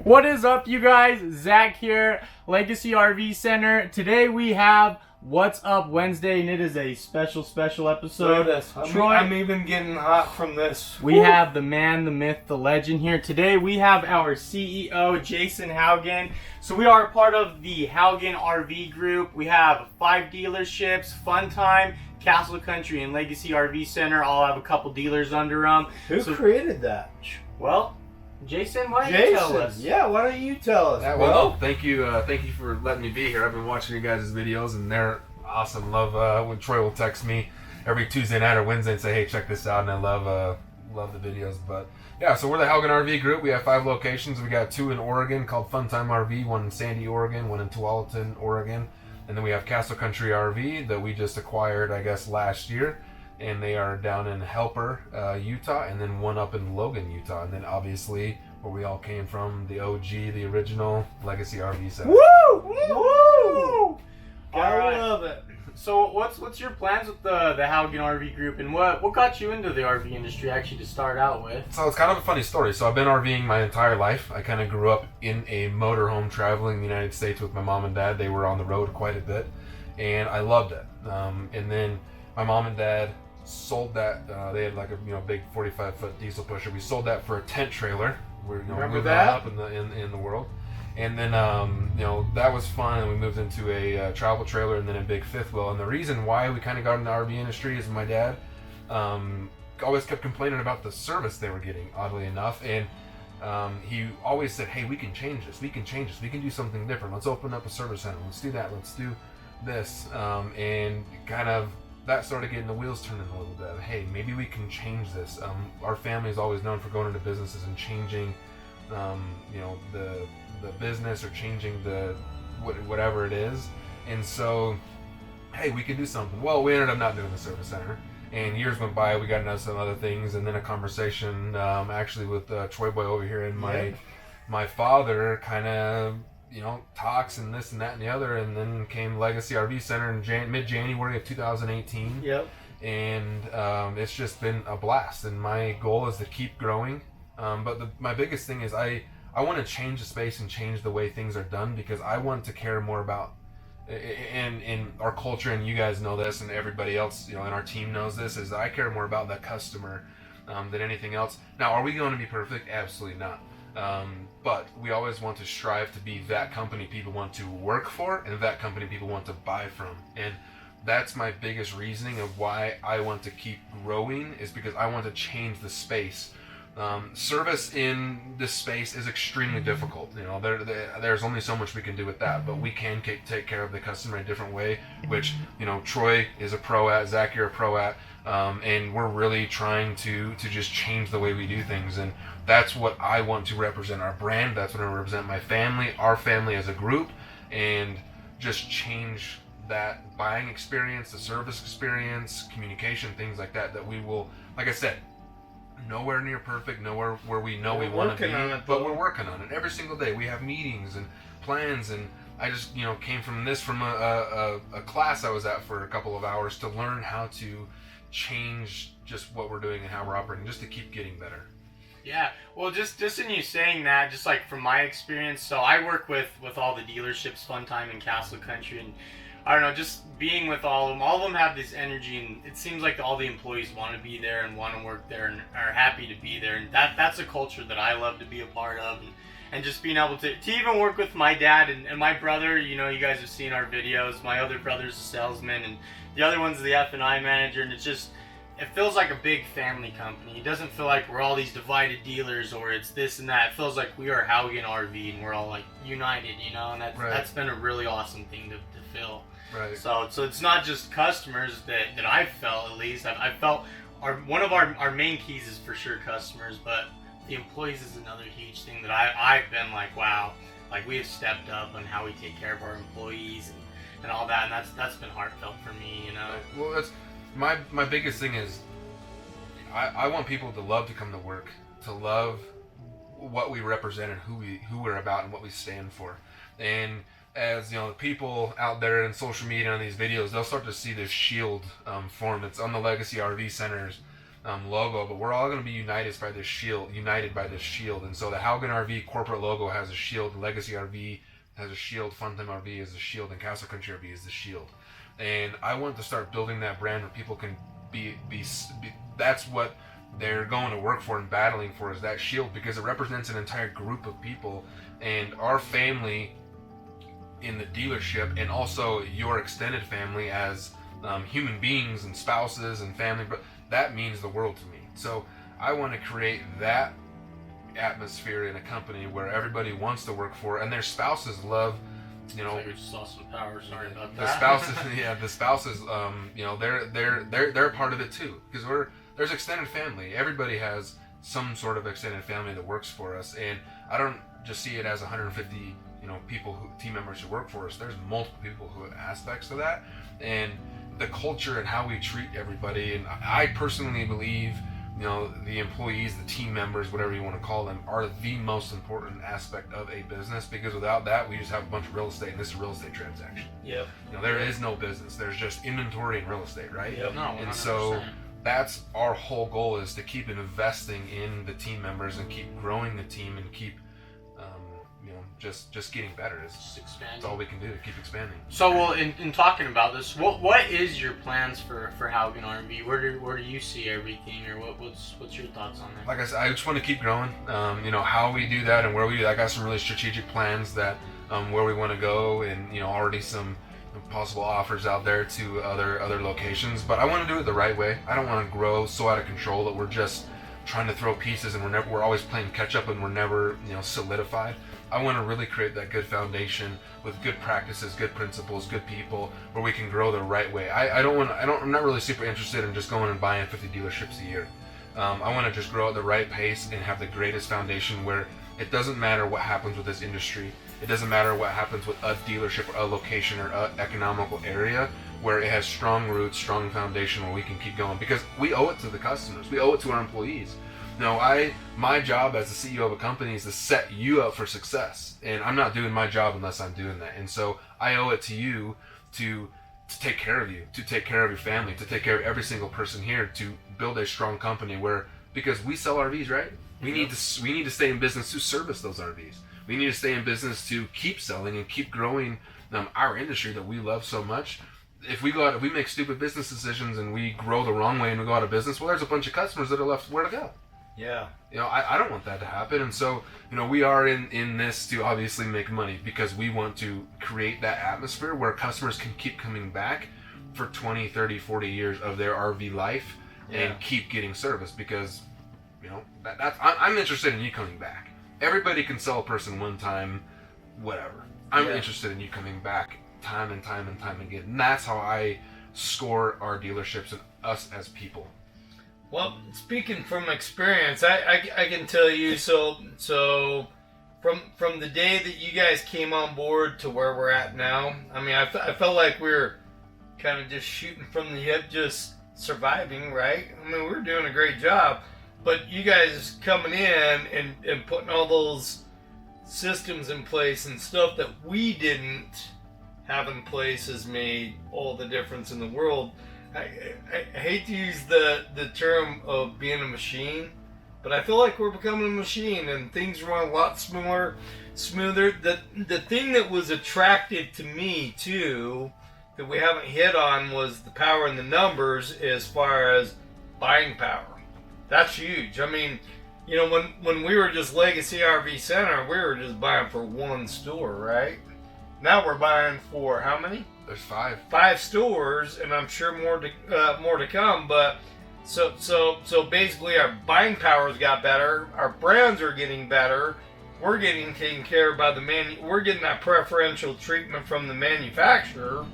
What is up, you guys? Zach here, Legacy RV Center. Today we have What's Up Wednesday, and it is a special episode. Troy, I'm even getting hot from this. We have the man, the myth, the legend here. Today we have our CEO, Jason Haugen. So we are part of the Haugen RV group. We have 5 dealerships, Fun Time, Castle Country, and Legacy RV Center. All have a couple dealers under them. Who created that? Well, Jason, why don't you tell us? Yeah, why don't you tell us? Well, thank you for letting me be here. I've been watching you guys' videos, and they're awesome. Love when Troy will text me every Tuesday night or Wednesday and say, "Hey, check this out," and I love the videos. But yeah, so we're the Haugen RV Group. We have 5 locations. We got 2 in Oregon called Fun Time RV, 1 in Sandy, Oregon, 1 in Tualatin, Oregon, and then we have Castle Country RV that we just acquired, I guess, last year. And they are down in Helper, Utah, and then 1 up in Logan, Utah. And then obviously where we all came from, the OG, the original Legacy RV Center. Woo! Woo! I love it. So what's your plans with the Haugen RV Group, and what got you into the RV industry actually to start out with? So it's kind of a funny story. So I've been RVing my entire life. I kind of grew up in a motorhome traveling the United States with my mom and dad. They were on the road quite a bit, and I loved it. And then my mom and dad sold that. They had like a big 45-foot diesel pusher. We sold that for a tent trailer. We're Remember moving that? up in the world, and then that was fun. And we moved into a travel trailer and then a big fifth wheel. And the reason why we kind of got in the RV industry is my dad always kept complaining about the service they were getting. Oddly enough, and he always said, "Hey, we can change this. We can change this. We can do something different. Let's open up a service center. Let's do that. Let's do this." And kind of that started getting the wheels turning a little bit. Hey, maybe we can change this. Our family is always known for going into businesses and changing, the business or changing the whatever it is. And so, hey, we can do something. Well, we ended up not doing the service center. And years went by. We got into some other things, and then a conversation actually with Troy Boy over here, and my father kind of talks and this and that and the other, and then came Legacy RV Center in mid-January of 2018. Yep. And it's just been a blast, and my goal is to keep growing. But my biggest thing is I want to change the space and change the way things are done, because I want to care more about in our culture, and you guys know this, and everybody else in our team knows this, is I care more about the customer than anything else. Now, are we going to be perfect? Absolutely not. But we always want to strive to be that company people want to work for, and that company people want to buy from. And that's my biggest reasoning of why I want to keep growing, is because I want to change the space. Service in this space is extremely difficult. There's only so much we can do with that, but we can take care of the customer in a different way, which Troy is a pro at, Zach, you're a pro at, and we're really trying to just change the way we do things. And that's what I want to represent our brand. That's what I represent my family, our family as a group, and just change that buying experience, the service experience, communication, things like that, that we will, like I said, nowhere near perfect, nowhere where we know we want to be, but we're working on it every single day. We have meetings and plans, and I just came from a class I was at for a couple of hours to learn how to change just what we're doing and how we're operating, just to keep getting better. Yeah, well, just in you saying that, just like from my experience, so I work with all the dealerships, Fun Time and Castle Country, and I don't know, just being with all of them have this energy, and it seems like all the employees want to be there and want to work there and are happy to be there, and that's a culture that I love to be a part of, and just being able to even work with my dad and my brother. You guys have seen our videos. My other brother's a salesman, and the other one's the F&I manager, and it feels like a big family company. It doesn't feel like we're all these divided dealers or it's this and that. It feels like we are Haugen RV, and we're all like united, and that's been a really awesome thing to feel. Right. So it's not just customers that I've felt, at least. I've felt one of our main keys is for sure customers, but the employees is another huge thing that I've been like, wow, like we have stepped up on how we take care of our employees and all that, and that's been heartfelt for me, Well, that's my biggest thing is I want people to love to come to work, to love what we represent and who we're about and what we stand for. And as the people out there in social media on these videos, they'll start to see this shield form that's on the Legacy RV Centers logo, but we're all going to be united by this shield. And so the Haugen RV corporate logo has a shield. Legacy RV has a shield. Funtime RV is a shield, and Castle Country RV is the shield. And I want to start building that brand where people can be that's what they're going to work for and battling for, is that shield, because it represents an entire group of people, and our family in the dealership, and also your extended family as human beings and spouses and family, but that means the world to me. So I want to create that atmosphere in a company where everybody wants to work for, and their spouses love, you know, we just lost some power. Sorry about the that. spouses. Yeah, the spouses. You know, they're part of it too, because there's extended family. Everybody has some sort of extended family that works for us, and I don't just see it as 150, you know, team members who work for us. There's multiple people who have aspects of that, and the culture and how we treat everybody. And I personally believe, you know, the employees, the team members, whatever you want to call them, are the most important aspect of a business, because without that, we just have a bunch of real estate, and this is a real estate transaction. Yep. You know, there is no business. There's just inventory and real estate, right? Yep. No, 100%. And so that's our whole goal, is to keep investing in the team members and keep growing the team and keep, you know, just getting better. Just expanding. It's all we can do to keep expanding. So, well, in talking about this, what is your plans for Haugen RV? Where do you see everything, or what's your thoughts on that? Like I said, I just want to keep growing. You know, how we do that and where we do that. I got some really strategic plans that where we want to go, and, you know, already some possible offers out there to other locations. But I want to do it the right way. I don't want to grow so out of control that we're just trying to throw pieces and we're always playing catch up and we're never, you know, solidified. I want to really create that good foundation with good practices, good principles, good people, where we can grow the right way. I'm not really super interested in just going and buying 50 dealerships a year. I want to just grow at the right pace and have the greatest foundation where it doesn't matter what happens with this industry. It doesn't matter what happens with a dealership or a location or an economical area, where it has strong roots, strong foundation where we can keep going, because we owe it to the customers. We owe it to our employees. No, my job as the CEO of a company is to set you up for success, and I'm not doing my job unless I'm doing that. And so I owe it to you to take care of you, to take care of your family, to take care of every single person here, to build a strong company where, because we sell RVs, right? We need to stay in business to service those RVs. We need to stay in business to keep selling and keep growing our industry that we love so much. If we make stupid business decisions and we grow the wrong way and we go out of business, well, there's a bunch of customers that are left where to go. Yeah. You know, I don't want that to happen. And so, you know, we are in this to obviously make money, because we want to create that atmosphere where customers can keep coming back for 20, 30, 40 years of their RV life and keep getting service, because, you know, I'm interested in you coming back. Everybody can sell a person one time, whatever. I'm interested in you coming back time and time and time again. And that's how I score our dealerships and us as people. Well, speaking from experience, I can tell you, so from the day that you guys came on board to where we're at now, I mean, I felt like we were kind of just shooting from the hip, just surviving, right? I mean, we were doing a great job, but you guys coming in and putting all those systems in place and stuff that we didn't have in place has made all the difference in the world. I hate to use the term of being a machine, but I feel like we're becoming a machine and things run a lot smoother. The thing that was attractive to me too, that we haven't hit on, was the power in the numbers as far as buying power. That's huge. I mean, you know, when we were just Legacy RV Center, we were just buying for one store, right? Now we're buying for how many? There's 5. 5 stores, and I'm sure more to come. But so basically, our buying powers got better. Our brands are getting better. We're getting taken care of by we're getting that preferential treatment from the manufacturer,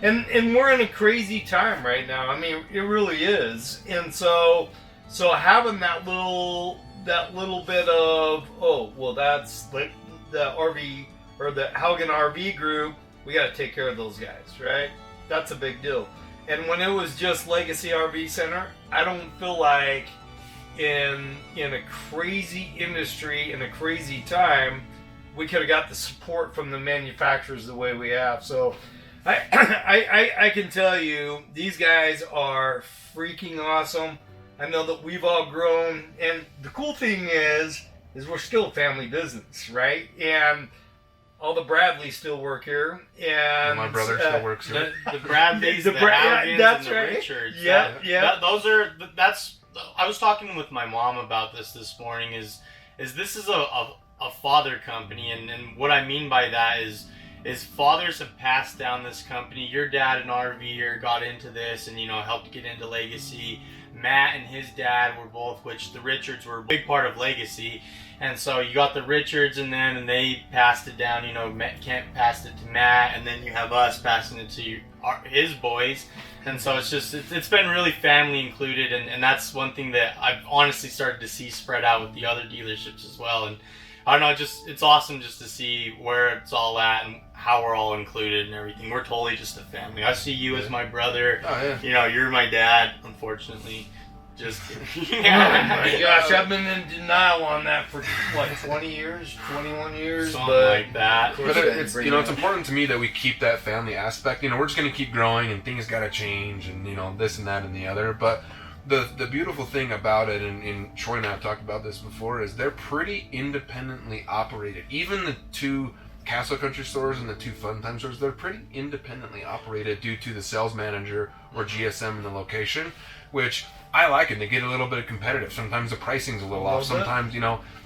and we're in a crazy time right now. I mean, it really is. And so having that little bit of, oh well, that's like the RV or the Haugen RV group. We got to take care of those guys, right? That's a big deal. And when it was just Legacy RV Center, I don't feel like in a crazy industry, in a crazy time, we could have got the support from the manufacturers the way we have. So I can tell you, these guys are freaking awesome. I know that we've all grown, and the cool thing is we're still a family business, right? And all the Bradleys still work here, and my brother still works here. The Bradleys, the Haugens, that's and the right. Richards. Yeah. That's. I was talking with my mom about this morning. Is this is a father company, and what I mean by that is fathers have passed down this company. Your dad, an RVer, got into this and helped get into Legacy. Matt and his dad were both, which the Richards were a big part of Legacy. And so you got the Richards and they passed it down, Kent passed it to Matt, and then you have us passing it to his boys. And so it's been really family included, and that's one thing that I've honestly started to see spread out with the other dealerships as well. And I don't know, it's awesome just to see where it's all at and how we're all included and everything. We're totally just a family. I see you as my brother. Oh, yeah. You're my dad, unfortunately. Just kidding. Oh my gosh, I've been in denial on that for 20 years, 21 years, something like that. But it's it's important to me that we keep that family aspect. We're just gonna keep growing, and things gotta change, and this and that and the other. But the beautiful thing about it, and Troy and I have talked about this before, is they're pretty independently operated. Even the two Castle Country stores and the two Fun Time stores, they're pretty independently operated due to the sales manager or GSM in the location, which I like it. They get a little bit competitive. Sometimes the pricing's a little off. Sometimes,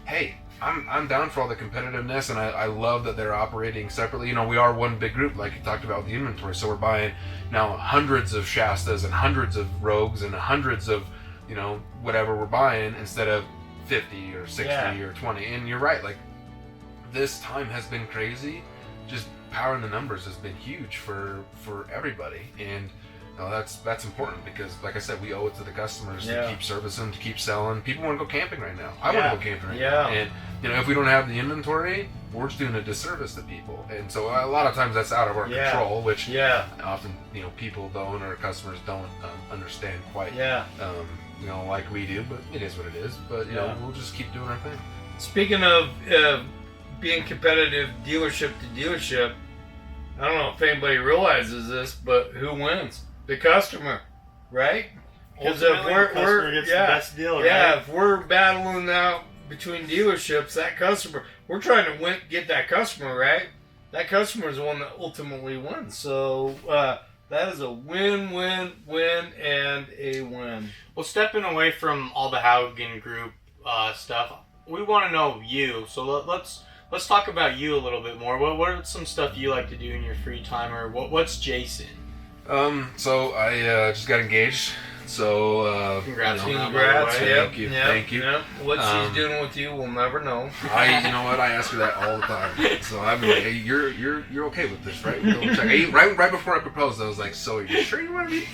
hey, I'm down for all the competitiveness, and I love that they're operating separately. We are one big group, like you talked about with the inventory. So we're buying now hundreds of Shastas and hundreds of Rogues and hundreds of, whatever we're buying instead of 50 or 60 or 20. And you're right, like, this time has been crazy. Just powering the numbers has been huge for everybody. And that's important because, like I said, we owe it to the customers to keep servicing, to keep selling. People want to go camping right now. I want to go camping right now. And if we don't have the inventory, we're just doing a disservice to people. And so a lot of times that's out of our control, which often people don't, or customers don't understand quite. Like we do, but it is what it is. But we'll just keep doing our thing. Speaking of being competitive dealership to dealership, I don't know if anybody realizes this, but who wins? The customer, right? Because if customer gets the best deal, right? If we're battling out between dealerships, that customer, we're trying to get that customer, right? That customer is the one that ultimately wins. So that is a win, win, win, and a win. Well, stepping away from all the Haugen Group stuff, we want to know you. So let's talk about you a little bit more. What are some stuff you like to do in your free time, or what's Jason? So I just got engaged. So congrats! Congrats! Thank you. Yep. What she's doing with you, we'll never know. You know what? I ask her that all the time. So I'm like, hey, you're okay with this, right? Right before I proposed, I was like, so are you sure you want to be?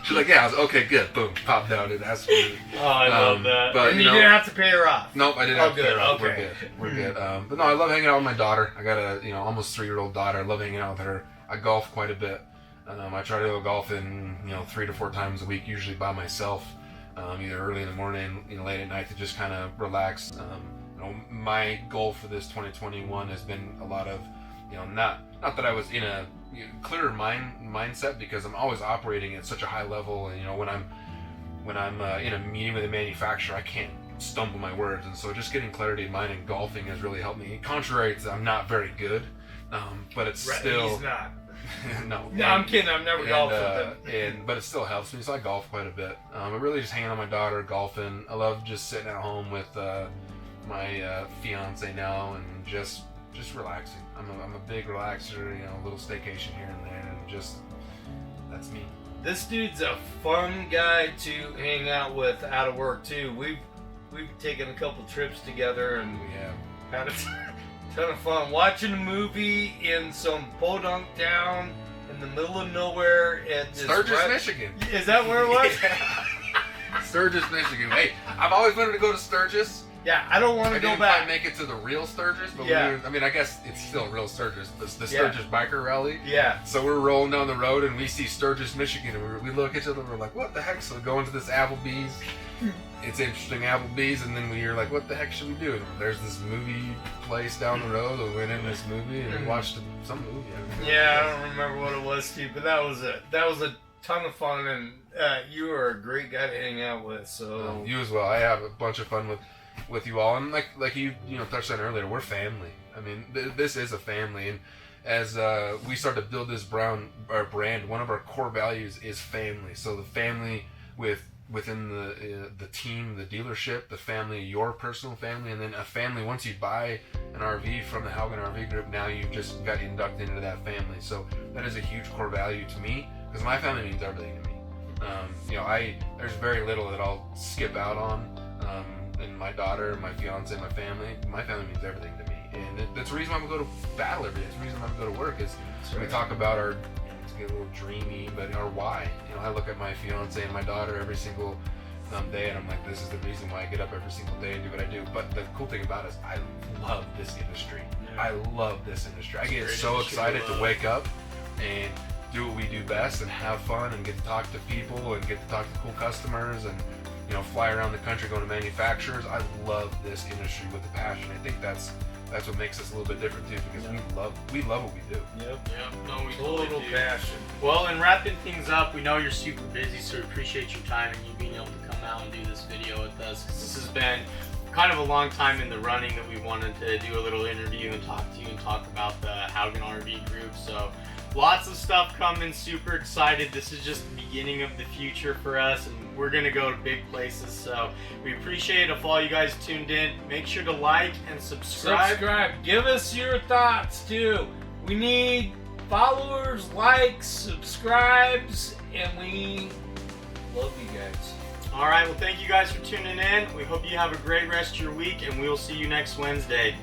She's like, yeah. I was like, okay, good. Boom, popped down and asked me. Oh, I love that. But you didn't have to pay her off. Nope, I didn't have to pay her off. Okay. We're good. But no, I love hanging out with my daughter. I got a almost 3-year-old daughter. I love hanging out with her. I golf quite a bit. I try to go golfing, 3 to 4 times a week, usually by myself, either early in the morning, late at night, to just kind of relax. My goal for this 2021 has been a lot of, not that I was in a clearer mindset, because I'm always operating at such a high level, and when I'm in a meeting with a manufacturer, I can't stumble my words, and so just getting clarity of mind in golfing has really helped me. Contrary to, I'm not very good, but it's still. He's not. No, I'm kidding. I've never golfed with him. But it still helps me, so I golf quite a bit. I really just hanging out with my daughter, golfing. I love just sitting at home with my fiance now and just relaxing. I'm a big relaxer, a little staycation here and there, and just that's me. This dude's a fun guy to hang out with out of work too. We've taken a couple trips together and we have had a ton of fun watching a movie in some podunk town in the middle of nowhere at Sturgis, Michigan. Is that where it was? Sturgis, Michigan. Hey, I've always wanted to go to Sturgis. Yeah, I don't want to go back. I didn't quite make it to the real Sturgis, but I guess it's still real Sturgis. The Sturgis biker rally. Yeah. So we're rolling down the road and we see Sturgis, Michigan, and we look at each other and we're like, what the heck? So we go into this Applebee's. It's interesting, Applebee's, and then we're like, what the heck should we do? And there's this movie place down the road. We went in this movie and we watched some movie. Yeah, I don't remember what it was, Steve, but that was it. That was a ton of fun, and you are a great guy to hang out with. So You as well. I have a bunch of fun with you all, and like you touched on earlier, we're family. I mean, this is a family, and as we start to build this our brand, one of our core values is family. So the family within the team, the dealership, the family, your personal family, and then a family. Once you buy an RV from the Haugen RV Group, now you've just got inducted into that family. So that is a huge core value to me, because my family means everything to me. There's very little that I'll skip out on. And my daughter, my fiance, my family means everything to me. And that's the reason why we go to battle every day. It's the reason why we go to work is we talk about our, to get a little dreamy, but our why. I look at my fiance and my daughter every single day, and I'm like, this is the reason why I get up every single day and do what I do. But the cool thing about it is I love this industry. Yeah. I love this industry. I get so excited to wake up and do what we do best and have fun and get to talk to people and get to talk to cool customers and fly around the country going to manufacturers. I love this industry with a passion. I think that's what makes us a little bit different too, because we love what we do. Yep. No, we total totally do. passion. Well, and wrapping things up, we know you're super busy, so we appreciate your time and you being able to come out and do this video with us. 'Cause this has been kind of a long time in the running that we wanted to do a little interview and talk to you and talk about the Haugen RV Group. So lots of stuff coming, super excited. This is just the beginning of the future for us, and we're gonna go to big places. So we appreciate it if all you guys tuned in. Make sure to like and subscribe. Give us your thoughts too. We need followers, likes, subscribes, and we love you guys. All right, well, thank you guys for tuning in. We hope you have a great rest of your week, and we will see you next Wednesday.